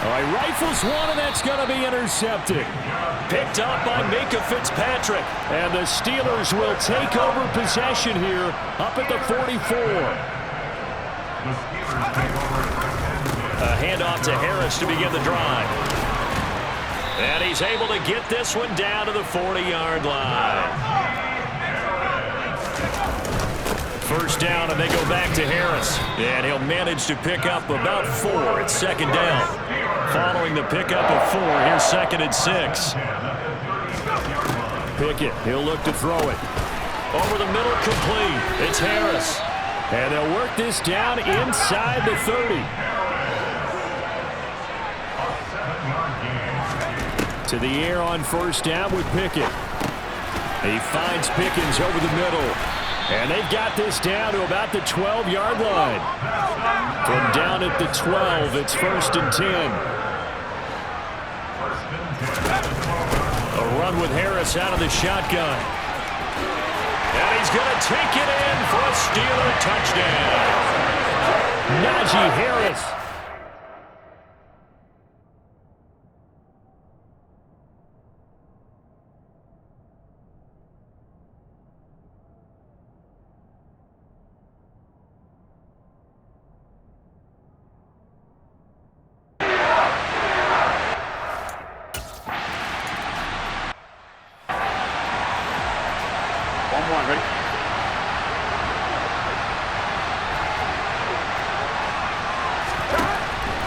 Rifles one, and that's going to be intercepted. Picked up by Minka Fitzpatrick. And the Steelers will take over possession here up at the 44. A handoff to Harris to begin the drive. And he's able to get this one down to the 40-yard line. First down, and they go back to Harris. And he'll manage to pick up about 4. It's second down. Following the pickup of 4, here's 2nd and 6. Pickett, he'll look to throw it. Over the middle, complete. It's Harris. And they'll work this down inside the 30. To the air on first down with Pickett. He finds Pickens over the middle. And they've got this down to about the 12-yard line. From down at the 12, it's 1st and 10. A run with Harris out of the shotgun. And he's going to take it in for a Steeler touchdown. Najee Harris.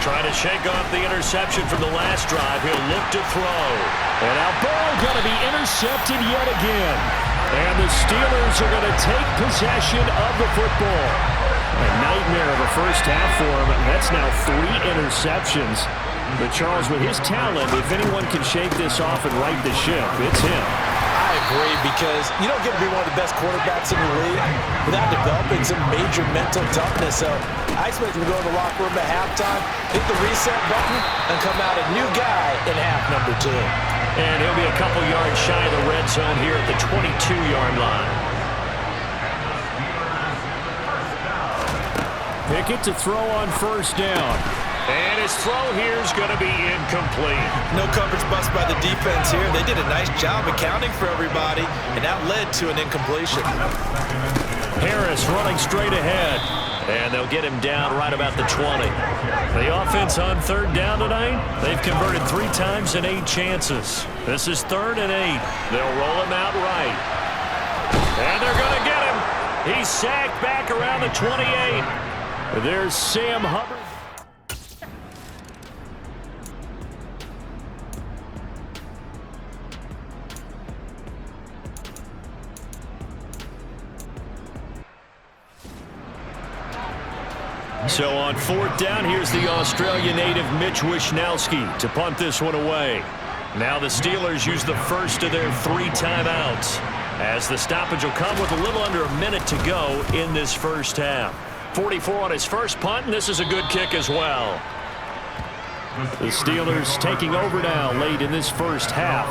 Trying to shake off the interception from the last drive. He'll look to throw. And now Burrow going to be intercepted yet again. And the Steelers are going to take possession of the football. A nightmare of a first half for him. That's now 3 interceptions. But Charles, with his talent, if anyone can shake this off and right the ship, it's him. I agree, because you don't get to be one of the best quarterbacks in the league without developing some major mental toughness. So I expect him to go in the locker room at halftime, hit the reset button, and come out a new guy in half number 2. And he'll be a couple yards shy of the red zone here at the 22-yard line. Pickett to throw on first down. And his throw here is going to be incomplete. No coverage bust by the defense here. They did a nice job accounting for everybody, and that led to an incompletion. Harris running straight ahead. And they'll get him down right about the 20. The offense on 3rd down tonight, they've converted 3 times in 8 chances. This is 3rd and 8. They'll roll him out right. And they're going to get him. He's sacked back around the 28. There's Sam Hubbard. So on 4th down, here's the Australia native Mitch Wishnowsky to punt this one away. Now the Steelers use the first of their 3 timeouts, as the stoppage will come with a little under a minute to go in this first half. 44 on his first punt, and this is a good kick as well. The Steelers taking over now late in this first half.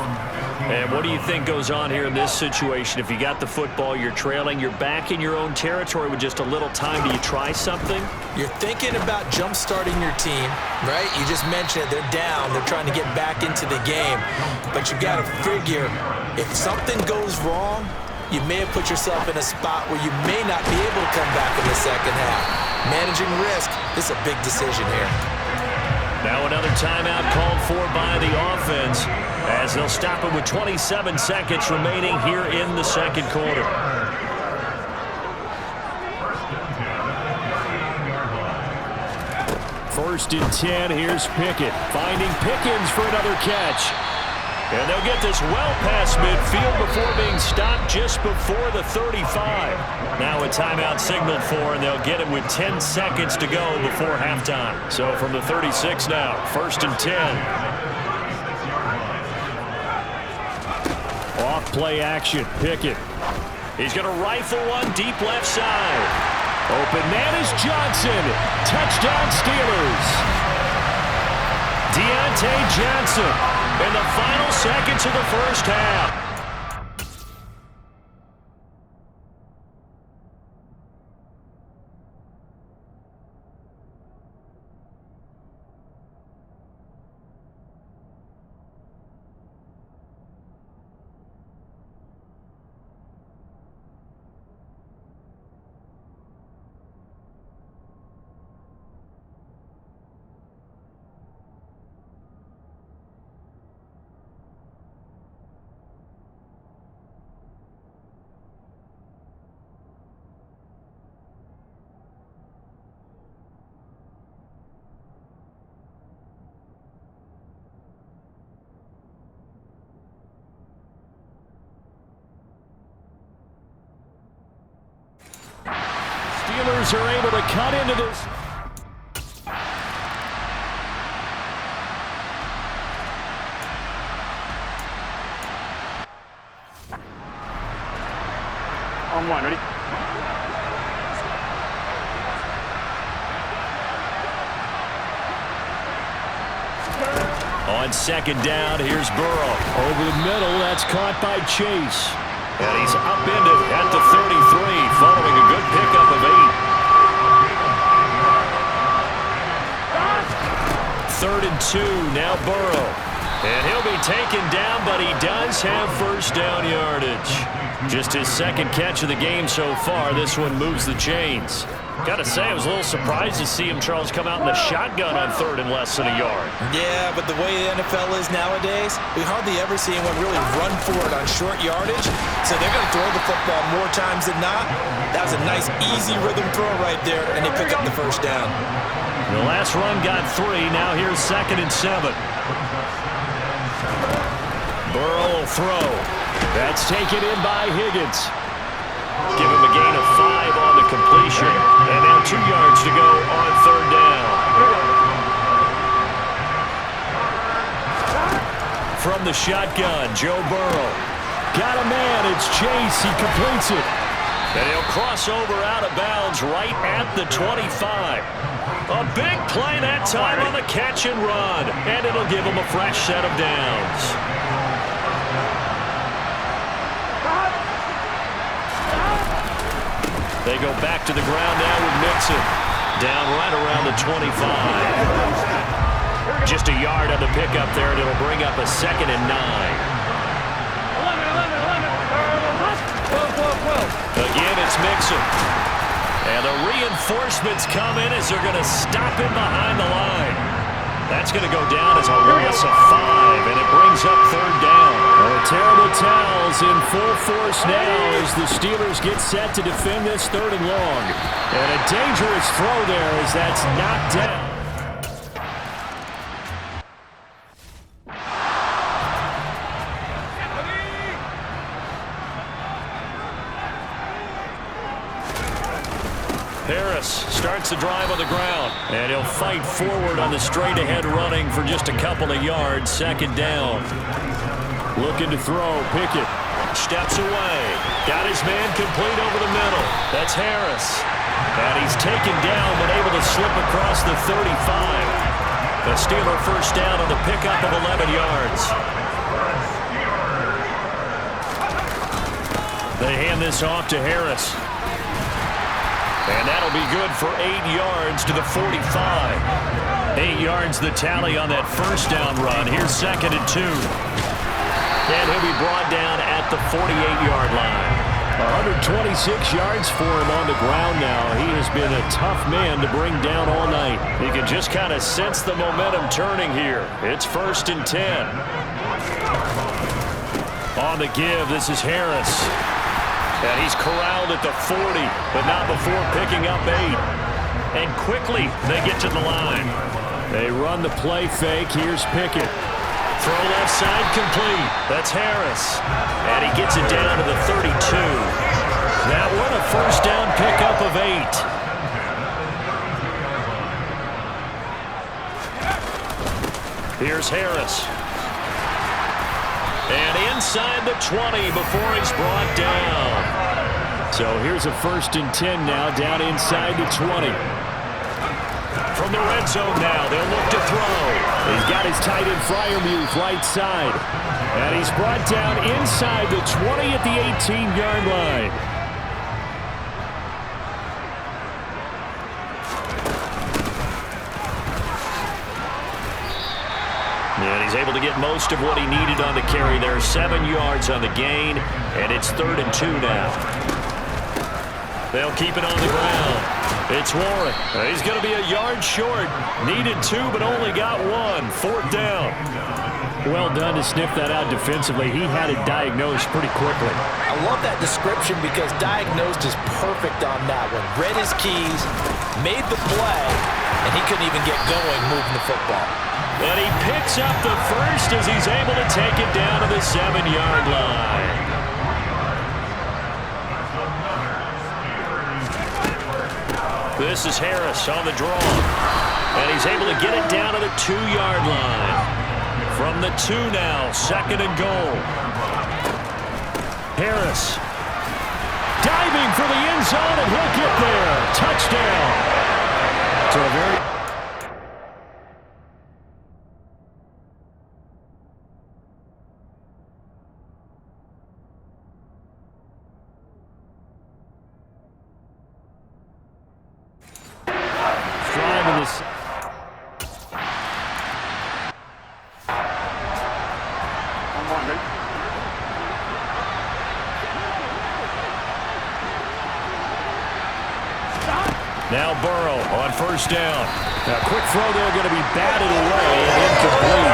And what do you think goes on here in this situation? If you got the football, you're trailing, you're back in your own territory with just a little time. Do you try something? You're thinking about jump-starting your team, right? You just mentioned it. They're down. They're trying to get back into the game. But you got to figure, if something goes wrong, you may have put yourself in a spot where you may not be able to come back in the second half. Managing risk, this is a big decision here. Now another timeout called for by the offense, as they'll stop it with 27 seconds remaining here in the second quarter. First and 10, here's Pickett. Finding Pickens for another catch. And they'll get this well past midfield before being stopped just before the 35. Now a timeout signaled for, and they'll get it with 10 seconds to go before halftime. So from the 36 now, 1st and 10. Off play action, Pickett. He's going to rifle one deep left side. Open man is Johnson. Touchdown Steelers. Deontay Johnson in the final seconds of the first half. Steelers are able to cut into this. On one, ready? On second down, here's Burrow. Over the middle, that's caught by Chase. And he's upended at the 33, following a good pickup of 8. 3rd and 2, now Burrow. And he'll be taken down, but he does have first down yardage. Just his second catch of the game so far. This one moves the chains. Got to say, I was a little surprised to see him, Charles, come out in the shotgun on 3rd and less than a yard. Yeah, but the way the NFL is nowadays, we hardly ever see anyone really run for it on short yardage. So they're going to throw the football more times than not. That was a nice, easy rhythm throw right there, and they pick up the first down. The last run got 3. Now here's 2nd and 7. Burrow will throw. That's taken in by Higgins. Give him a gain of 5 on the completion. And now 2 yards to go on 3rd down. From the shotgun, Joe Burrow. Got a man, it's Chase, he completes it. And he'll cross over out of bounds right at the 25. A big play that time on the catch and run. And it'll give him a fresh set of downs. They go back to the ground now with Mixon. Down right around the 25. Just a yard on the pickup there, and it'll bring up a 2nd and 9. Again, it's Mixon. And the reinforcements come in as they're going to stop him behind the line. That's going to go down as a loss of 5, and it brings up 3rd down. Terrible towels in full force now as the Steelers get set to defend this 3rd and long. And a dangerous throw there as that's knocked down. Harris starts the drive on the ground, and he'll fight forward on the straight-ahead running for just a couple of yards. 2nd down. Looking to throw, Pickett. Steps away. Got his man complete over the middle. That's Harris. And he's taken down, but able to slip across the 35. The Steeler first down on the pickup of 11 yards. They hand this off to Harris. And that'll be good for 8 yards to the 45. 8 yards the tally on that first down run. Here's 2nd and 2. And he'll be brought down at the 48-yard line. 126 yards for him on the ground now. He has been a tough man to bring down all night. You can just kind of sense the momentum turning here. It's 1st and 10. On the give, this is Harris. And he's corralled at the 40, but not before picking up 8. And quickly, they get to the line. They run the play fake. Here's Pickett. Throw left side complete. That's Harris. And he gets it down to the 32. That one a first down pickup of 8. Here's Harris. And inside the 20 before he's brought down. So here's a 1st and 10 now, down inside the 20. From the red zone now, they'll look to throw. He's got his tight end Freiermuth right side. And he's brought down inside the 20 at the 18-yard line. And he's able to get most of what he needed on the carry there. 7 yards on the gain, and it's 3rd and 2 now. They'll keep it on the ground. It's Warren. He's going to be a yard short. Needed 2, but only got 1. 4th down. Well done to sniff that out defensively. He had it diagnosed pretty quickly. I love that description because diagnosed is perfect on that one. Read his keys, made the play, and he couldn't even get going moving the football. And he picks up the first as he's able to take it down to the 7-yard line. This is Harris on the draw. And he's able to get it down to the 2-yard line. From the 2 now, 2nd and goal. Harris diving for the end zone, and he'll get there. Touchdown. To a very... driving this... Now Burrow on 1st down. Now, quick throw there, going to be batted away and incomplete.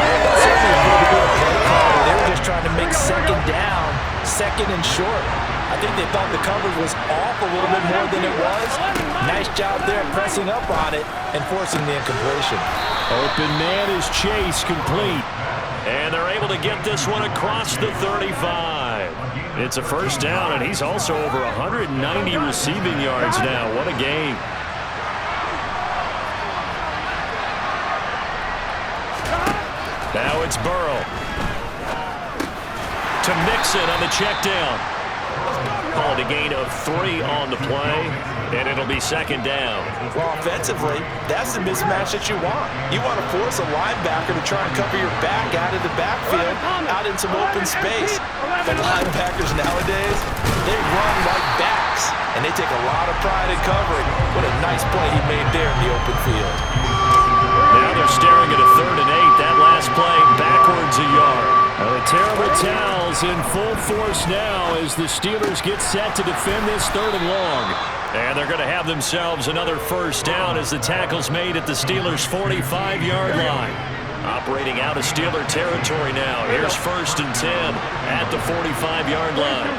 They were just trying to make 2nd down, 2nd and short. I think they thought the coverage was off a little bit more than it was. Nice job there pressing up on it and forcing the incompletion. Open man is Chase, complete. And they're able to get this one across the 35. It's a 1st down, and he's also over 190 receiving yards now. What a game. Now it's Burrow. To Mixon on the check down. Called a gain of 3 on the play, and it'll be 2nd down. Well, offensively, that's the mismatch that you want. You want to force a linebacker to try and cover your back out of the backfield, out in some open space. The linebackers nowadays, they run like backs, and they take a lot of pride in covering. What a nice play he made there in the open field. Now they're staring at a 3rd and 8. That last play backwards a yard. Well, the terrible towels in full force now as the Steelers get set to defend this 3rd and long. And they're going to have themselves another 1st down as the tackle's made at the Steelers' 45-yard line. Operating out of Steeler territory now. Here's 1st and 10 at the 45-yard line.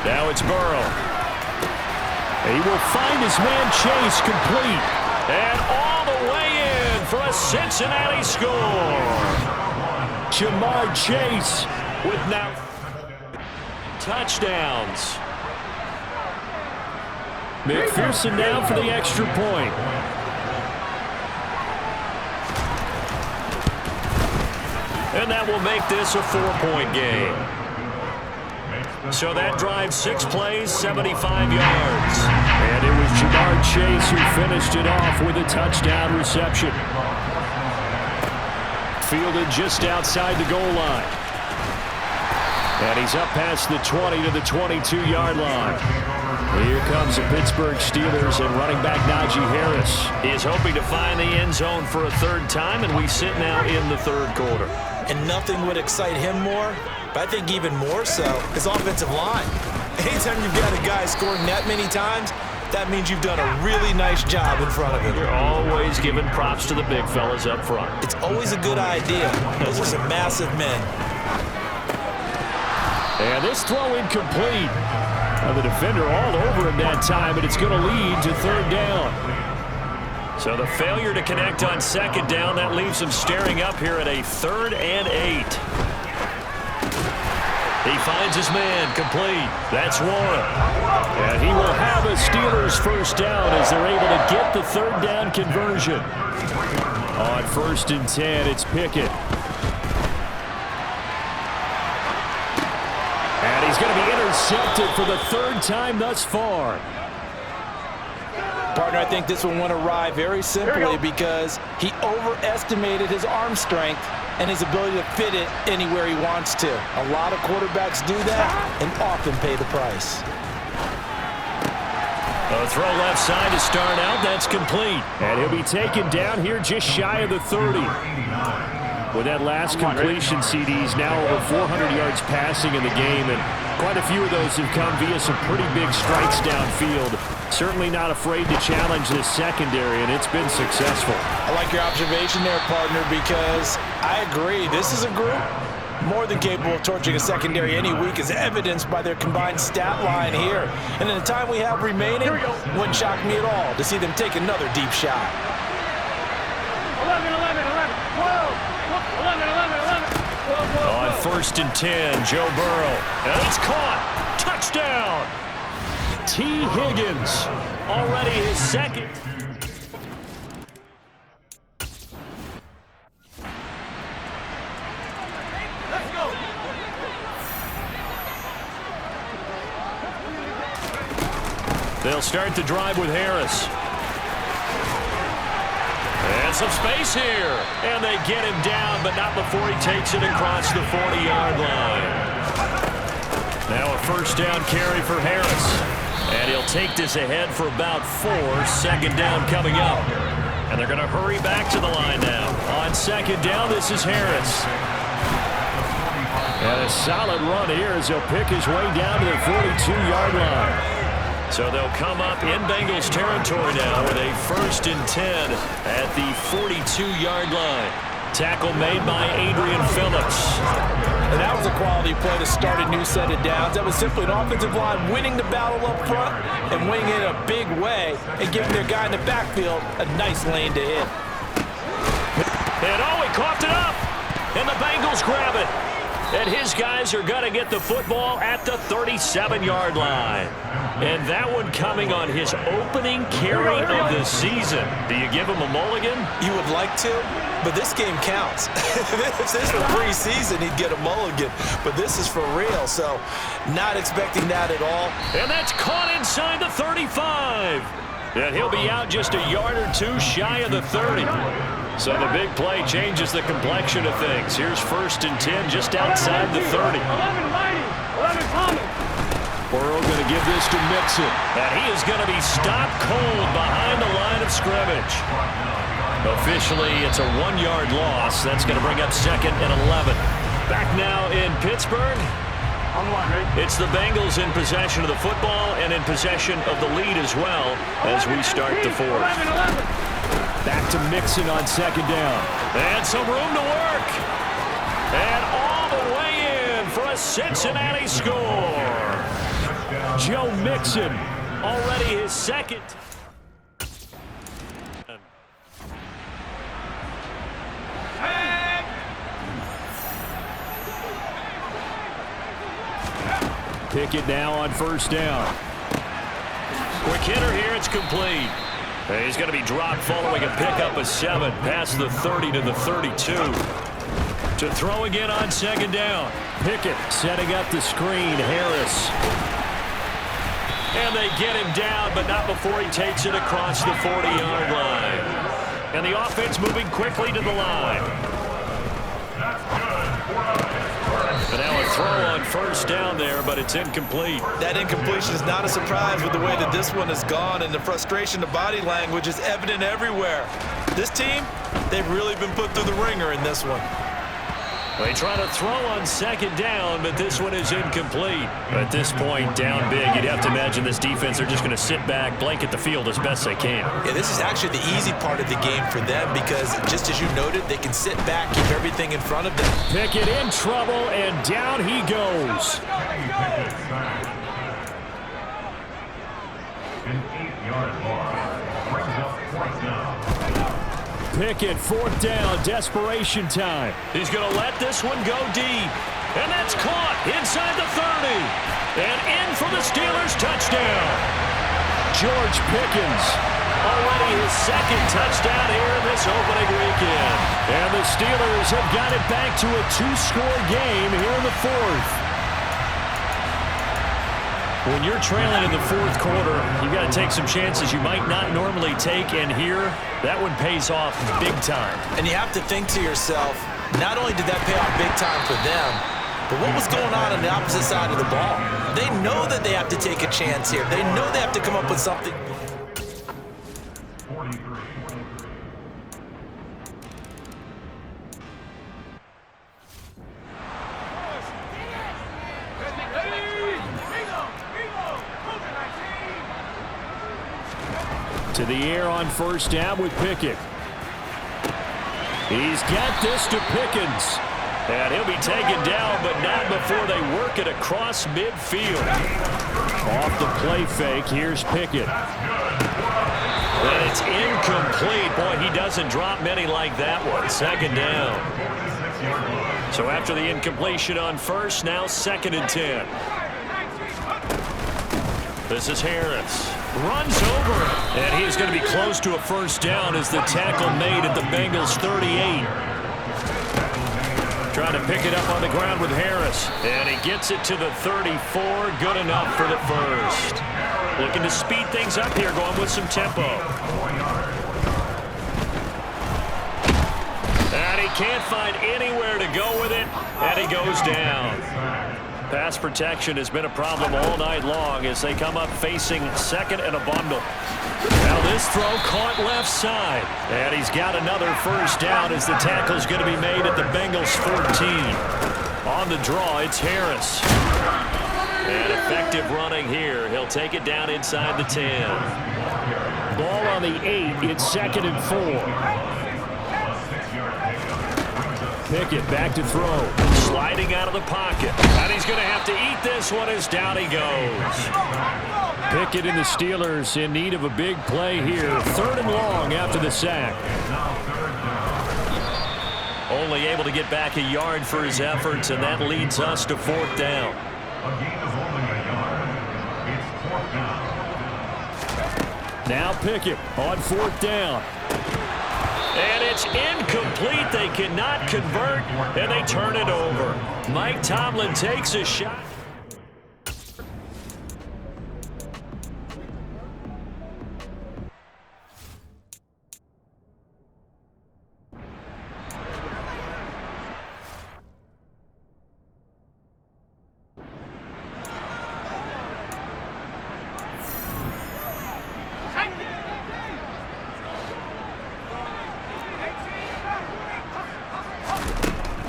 Now it's Burrow. He will find his man Chase, complete. And all the way in for a Cincinnati score. Jamar Chase with now touchdowns. McPherson now for the extra point. And that will make this a 4-point game. So that drives 6 plays, 75 yards. And it was Jamar Chase who finished it off with a touchdown reception. Fielded just outside the goal line. And he's up past the 20 to the 22-yard line. Here comes the Pittsburgh Steelers, and running back Najee Harris is hoping to find the end zone for a 3rd time, and we sit now in the 3rd quarter. And nothing would excite him more, but I think even more so, his offensive line. Anytime you've got a guy scoring that many times, that means you've done a really nice job in front of him. You're always giving props to the big fellas up front. It's always a good idea. Those are some massive men. And this throw incomplete. The defender all over him that time, and it's going to lead to 3rd down. So the failure to connect on 2nd down, that leaves him staring up here at a 3rd and 8. He finds his man, complete. That's 1. And he will have a Steelers 1st down as they're able to get the 3rd down conversion. On 1st and 10, it's Pickett. And he's going to be intercepted for the 3rd time thus far. Partner, I think this one went awry very simply because he overestimated his arm strength and his ability to fit it anywhere he wants to. A lot of quarterbacks do that and often pay the price. A throw left side to start out. That's complete. And he'll be taken down here just shy of the 30. With that last completion, CD's now over 400 yards passing in the game, and quite a few of those have come via some pretty big strikes downfield. Certainly not afraid to challenge this secondary, and it's been successful. I like your observation there, partner, because I agree. This is a group more than capable of torching a secondary any week, as evidenced by their combined stat line here. And in the time we have remaining, wouldn't shock me at all to see them take another deep shot. 11, 11, 11, 12. 11. On 1st and 10, Joe Burrow. And it's caught. Touchdown. T. Higgins, already his second. They'll start the drive with Harris. And some space here. And they get him down, but not before he takes it across the 40-yard line. Now a first down carry for Harris. And he'll take this ahead for about 4. Second down coming up. And they're going to hurry back to the line now. On second down, this is Harris. And a solid run here as he'll pick his way down to the 42-yard line. So they'll come up in Bengals territory now with a 1st and 10 at the 42-yard line. Tackle made by Adrian Phillips. And that was a quality play to start a new set of downs. That was simply an offensive line winning the battle up front and winning it in a big way and giving their guy in the backfield a nice lane to hit. And he coughed it up. And the Bengals grab it. And his guys are going to get the football at the 37-yard line. And that one coming on his opening carry of the season. Do you give him a mulligan? You would like to, but this game counts. If this were preseason, he'd get a mulligan. But this is for real, so not expecting that at all. And that's caught inside the 35. And he'll be out just a yard or two shy of the 30. So the big play changes the complexion of things. Here's 1st and 10 just outside the 30. 11 coming. Burrow going to give this to Mixon. And he is going to be stopped cold behind the line of scrimmage. Officially, it's a 1-yard loss. That's going to bring up 2nd and 11. Back now in Pittsburgh. It's the Bengals in possession of the football and in possession of the lead as well as we start the 4th. Back to Mixon on 2nd down. And some room to work. And all the way in for a Cincinnati score. Joe Mixon, already his 2nd. Pickett now on 1st down. Quick hitter here, it's complete. He's going to be dropped following a pickup of 7 past the 30 to the 32. To throw again on 2nd down. Pickett setting up the screen. Harris. And they get him down, but not before he takes it across the 40-yard line. And the offense moving quickly to the line. And now a throw on 1st down there, but it's incomplete. That incompletion is not a surprise with the way that this one has gone, and the frustration of body language is evident everywhere. This team, they've really been put through the ringer in this one. They try to throw on 2nd down, but this one is incomplete. At this point, down big, you'd have to imagine this defense are just going to sit back, blanket the field as best they can. Yeah, this is actually the easy part of the game for them because, just as you noted, they can sit back, keep everything in front of them. Pickett in trouble, and down he goes. An 8-yard loss brings up 4th down. Pickett, 4th down, desperation time. He's going to let this one go deep. And that's caught inside the 30. And in for the Steelers touchdown. George Pickens, already his 2nd touchdown here in this opening weekend. And the Steelers have got it back to a 2-score game here in the 4th. When you're trailing in the 4th quarter, you've got to take some chances you might not normally take, and here, that one pays off big time. And you have to think to yourself, not only did that pay off big time for them, but what was going on the opposite side of the ball? They know that they have to take a chance here. They know they have to come up with something. 43. To the air on 1st down with Pickett. He's got this to Pickens. And he'll be taken down, but not before they work it across midfield. Off the play fake, here's Pickett. And it's incomplete. Boy, he doesn't drop many like that one. 2nd down. So after the incompletion on 1st, now 2nd and 10. This is Harris. Runs over it. And he is going to be close to a first down as the tackle made at the Bengals 38. Trying to pick it up on the ground with Harris. And he gets it to the 34. Good enough for the first. Looking to speed things up here, going with some tempo. And he can't find anywhere to go with it. And he goes down. Pass protection has been a problem all night long as they come up facing second and a bundle. Now this throw caught left side. And he's got another first down as the tackle's going to be made at the Bengals 14. On the draw, it's Harris. And effective running here. He'll take it down inside the 10. Ball on the 8. It's 2nd and 4. Pickett back to throw. Sliding out of the pocket. And he's going to have to eat this one as down he goes. Pickett and the Steelers in need of a big play here. 3rd and long after the sack. Only able to get back a yard for his efforts, and that leads us to 4th down. A gain of only a yard. It's 4th down. Now Pickett on 4th down. And it's incomplete. They cannot convert, and they turn it over. Mike Tomlin takes a shot.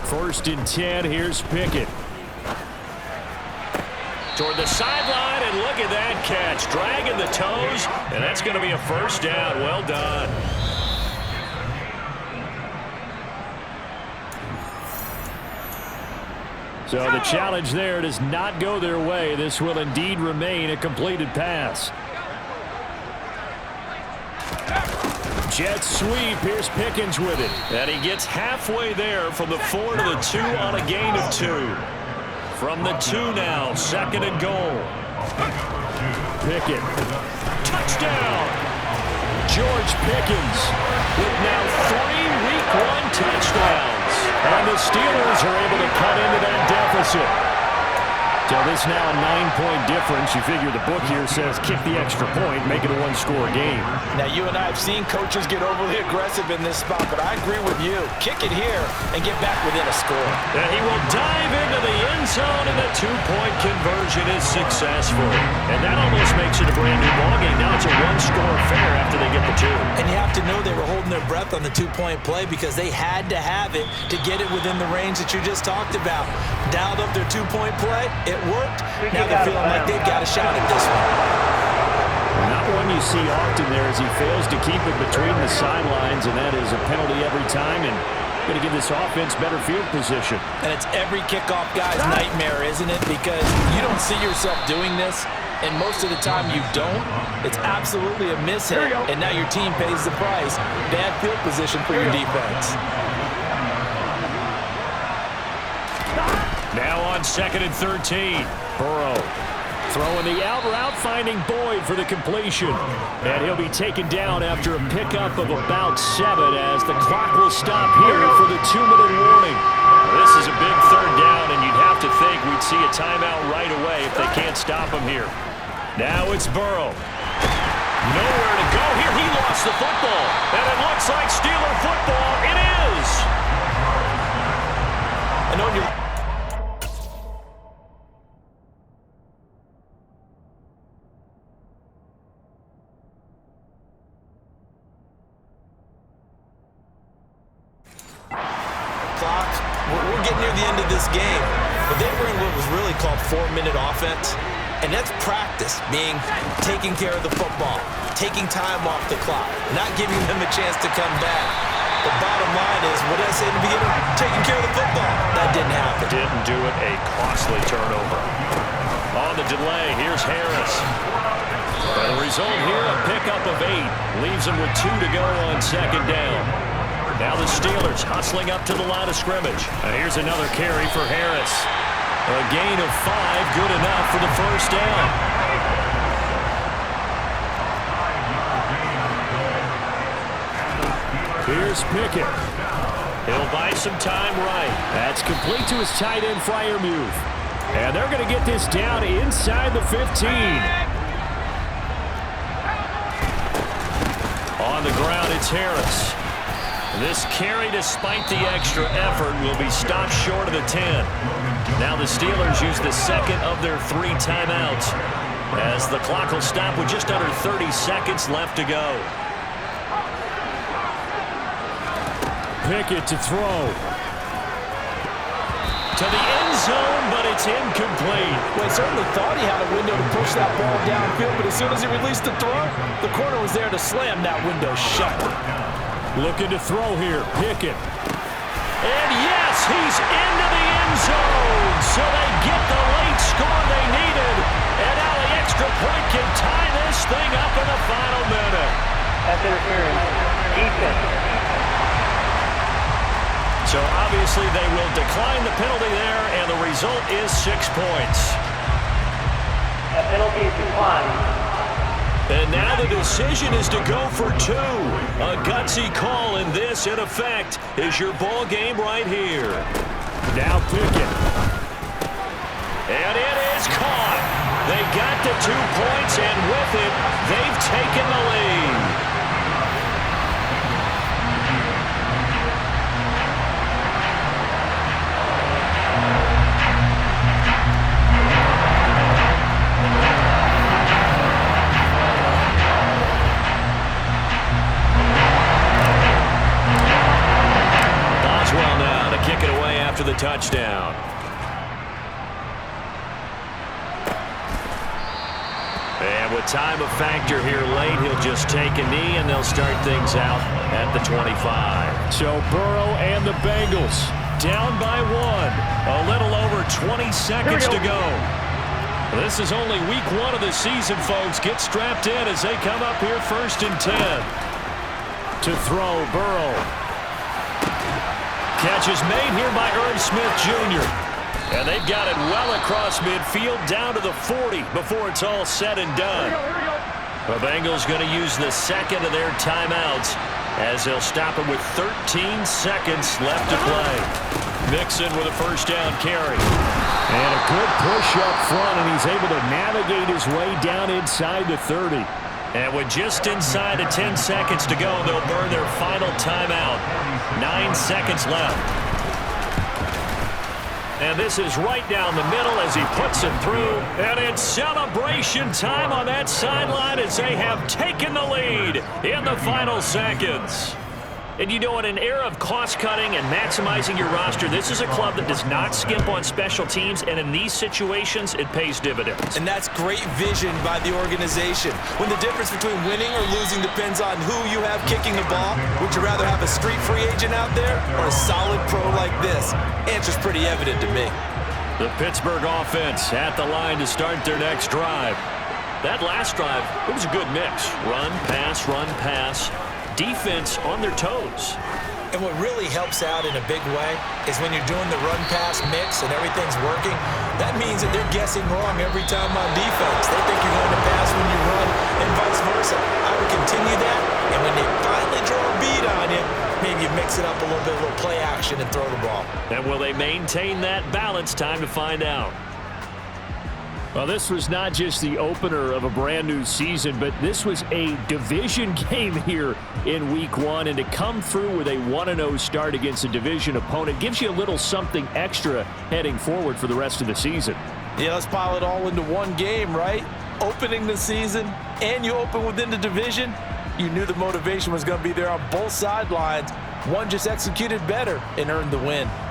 First and 10. Here's Pickett. Toward the sideline, and look at that catch. Dragging the toes, and that's going to be a first down. Well done. So the challenge there does not go their way. This will indeed remain a completed pass. Jet sweep. Here's Pickens with it. And he gets halfway there from the 4 to the 2 on a gain of 2. From the 2 now, 2nd and goal. Pickett. Touchdown! George Pickens with now 3 Week 1 touchdowns. And the Steelers are able to cut into that deficit. So this now a 9-point difference. You figure the book here says kick the extra point, make it a 1-score game. Now, you and I have seen coaches get overly aggressive in this spot, but I agree with you. Kick it here and get back within a score. And he will dive into the end zone, and the 2-point conversion is successful. And that almost makes it a brand new ballgame. Now it's a 1-score affair after they get the 2. And you have to know they were holding their breath on the 2-point play because they had to have it to get it within the range that you just talked about. Dialed up their 2-point play. It worked. Now they're feeling like they've got a shot at this one. Not one you see often there as he fails to keep it between the sidelines, and that is a penalty every time, and going to give this offense better field position. And it's every kickoff guy's nightmare, isn't it? Because you don't see yourself doing this, and most of the time you don't. It's absolutely a mishit, and now your team pays the price. Bad field position for your defense. Now on 2nd and 13. Burrow throwing the out route, finding Boyd for the completion. And he'll be taken down after a pickup of about 7 as the clock will stop here for the 2-minute warning. This is a big 3rd down, and you'd have to think we'd see a timeout right away if they can't stop him here. Now it's Burrow. Nowhere to go here. He lost the football. And it looks like Steeler football. It is. I know you're... We're getting near the end of this game, but they were in what was really called 4-minute offense, and that's practice, being taking care of the football, taking time off the clock, not giving them a chance to come back. The bottom line is, what did I say in the beginning? Taking care of the football. That didn't happen. Didn't do it. A costly turnover. On the delay, here's Harris. And the result here, a pickup of 8. Leaves him with 2 to go on 2nd down. Now the Steelers hustling up to the line of scrimmage. And here's another carry for Harris. A gain of 5, good enough for the first down. Here's Pickett. He'll buy some time right. That's complete to his tight end Freiermuth. And they're going to get this down inside the 15. On the ground, it's Harris. This carry, despite the extra effort, will be stopped short of the 10. Now the Steelers use the second of their 3 timeouts as the clock will stop with just under 30 seconds left to go. Pickett to throw. To the end zone, but it's incomplete. Well, he certainly thought he had a window to push that ball downfield, but as soon as he released the throw, the corner was there to slam that window shut. Looking to throw here. Pickett. And yes, he's into the end zone. So they get the late score they needed. And now the extra point can tie this thing up in the final minute. That's interference. Defense. So obviously they will decline the penalty there, and the result is 6 points. That penalty is declined. And now the decision is to go for 2. A gutsy call, and this, in effect, is your ball game right here. Now Pickett. And it is caught. They got the 2 points, and with it, they've taken the lead. After the touchdown. And with time a factor here late, he'll just take a knee and they'll start things out at the 25. So Burrow and the Bengals down by 1. A little over 20 seconds to go. This is only week 1 of the season, folks. Get strapped in as they come up here 1st and 10. To throw, Burrow. Catch is made here by Irv Smith Jr. And they've got it well across midfield down to the 40 before it's all said and done. The Bengals going to use the second of their timeouts as they'll stop it with 13 seconds left to play. Mixon with a 1st down carry. And a good push up front, and he's able to navigate his way down inside the 30. And with just inside of 10 seconds to go, they'll burn their final timeout. 9 seconds left. And this is right down the middle as he puts it through. And it's celebration time on that sideline as they have taken the lead in the final seconds. And you know, in an era of cost-cutting and maximizing your roster, this is a club that does not skimp on special teams, and in these situations, it pays dividends. And that's great vision by the organization. When the difference between winning or losing depends on who you have kicking the ball, would you rather have a street free agent out there or a solid pro like this? Answer's pretty evident to me. The Pittsburgh offense at the line to start their next drive. That last drive, it was a good mix. Run, pass. Defense on their toes. And what really helps out in a big way is when you're doing the run-pass mix and everything's working, that means that they're guessing wrong every time on defense. They think you're going to pass when you run and vice versa. I would continue that, and when they finally draw a beat on you, maybe you mix it up a little bit, a little play action and throw the ball. And will they maintain that balance? Time to find out. Well, this was not just the opener of a brand new season, but this was a division game here in week 1. And to come through with a 1-0 start against a division opponent gives you a little something extra heading forward for the rest of the season. Yeah, let's pile it all into one game, right? Opening the season, and you open within the division. You knew the motivation was going to be there on both sidelines. One just executed better and earned the win.